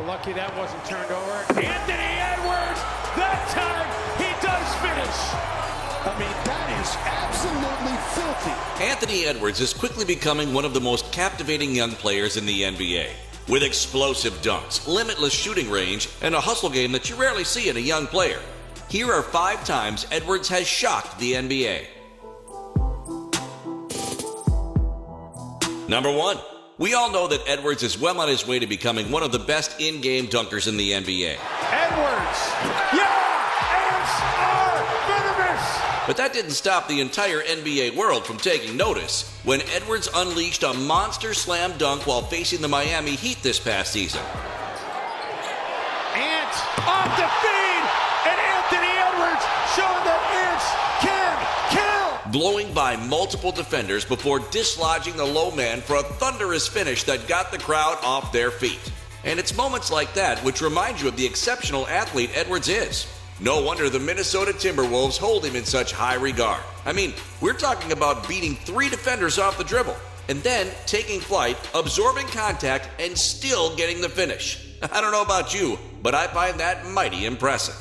Lucky that wasn't turned over. Anthony Edwards, that time he does finish. I mean, that is absolutely filthy. Anthony Edwards is quickly becoming one of the most captivating young players in the NBA. With explosive dunks, limitless shooting range, and a hustle game that you rarely see in a young player. Here are 5 times Edwards has shocked the NBA. Number 1. We all know that Edwards is well on his way to becoming one of the best in-game dunkers in the NBA. Edwards, are venomous. But that didn't stop the entire NBA world from taking notice when Edwards unleashed a monster slam dunk while facing the Miami Heat this past season. Ant off the feed, and Anthony Edwards showing that Ants can kill. Blowing by multiple defenders before dislodging the low man for a thunderous finish that got the crowd off their feet. And it's moments like that which remind you of the exceptional athlete Edwards is. No wonder the Minnesota Timberwolves hold him in such high regard. I mean, we're talking about beating 3 defenders off the dribble, and then taking flight, absorbing contact, and still getting the finish. I don't know about you, but I find that mighty impressive.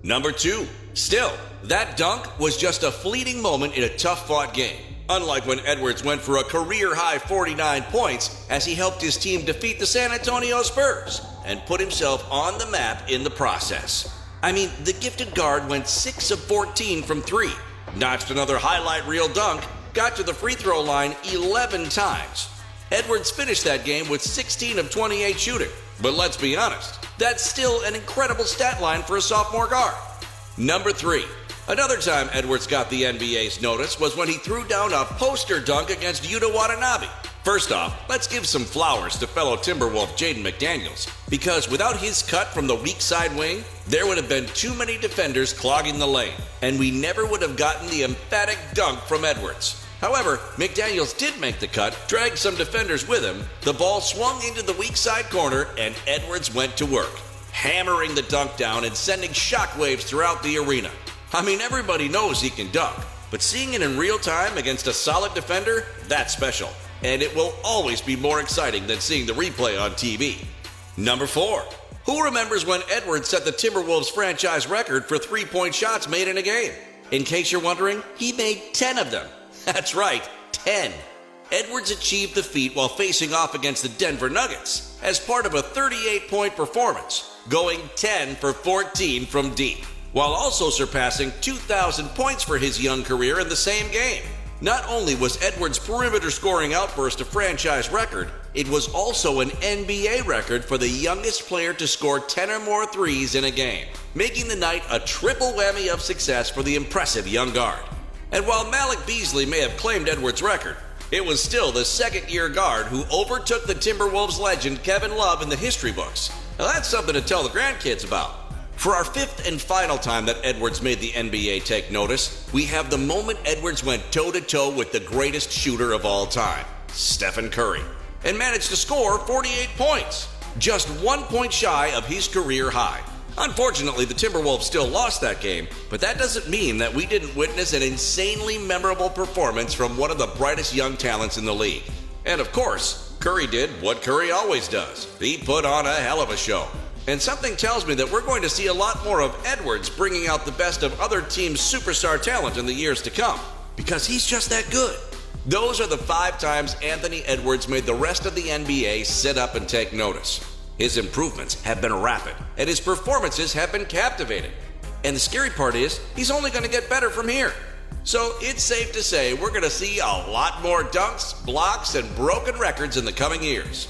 Number 2. Still, that dunk was just a fleeting moment in a tough-fought game. Unlike when Edwards went for a career-high 49 points as he helped his team defeat the San Antonio Spurs and put himself on the map in the process. I mean, the gifted guard went 6 of 14 from 3, notched another highlight reel dunk, got to the free throw line 11 times. Edwards finished that game with 16 of 28 shooting, but let's be honest, that's still an incredible stat line for a sophomore guard. Number 3. Another time Edwards got the NBA's notice was when he threw down a poster dunk against Yuta Watanabe. First off, let's give some flowers to fellow Timberwolf Jaden McDaniels, because without his cut from the weak side wing, there would have been too many defenders clogging the lane, and we never would have gotten the emphatic dunk from Edwards. However, McDaniels did make the cut, dragged some defenders with him, the ball swung into the weak side corner, and Edwards went to work, hammering the dunk down and sending shockwaves throughout the arena. I mean, everybody knows he can dunk, but seeing it in real time against a solid defender, that's special. And it will always be more exciting than seeing the replay on TV. Number 4. Who remembers when Edwards set the Timberwolves franchise record for 3-point shots made in a game? In case you're wondering, he made 10 of them. That's right, 10. Edwards achieved the feat while facing off against the Denver Nuggets as part of a 38-point performance, going 10 for 14 from deep, while also surpassing 2,000 points for his young career in the same game. Not only was Edwards' perimeter scoring outburst a franchise record, it was also an NBA record for the youngest player to score 10 or more threes in a game, making the night a triple whammy of success for the impressive young guard. And while Malik Beasley may have claimed Edwards' record, it was still the second-year guard who overtook the Timberwolves legend Kevin Love in the history books. Now that's something to tell the grandkids about. For our 5th and final time that Edwards made the NBA take notice, we have the moment Edwards went toe-to-toe with the greatest shooter of all time, Stephen Curry, and managed to score 48 points, just 1 point shy of his career high. Unfortunately, the Timberwolves still lost that game, but that doesn't mean that we didn't witness an insanely memorable performance from one of the brightest young talents in the league. And of course, Curry did what Curry always does. He put on a hell of a show. And something tells me that we're going to see a lot more of Edwards bringing out the best of other teams' superstar talent in the years to come, because he's just that good. Those are the 5 times Anthony Edwards made the rest of the NBA sit up and take notice. His improvements have been rapid, and his performances have been captivating. And the scary part is, he's only going to get better from here. So it's safe to say we're going to see a lot more dunks, blocks, and broken records in the coming years.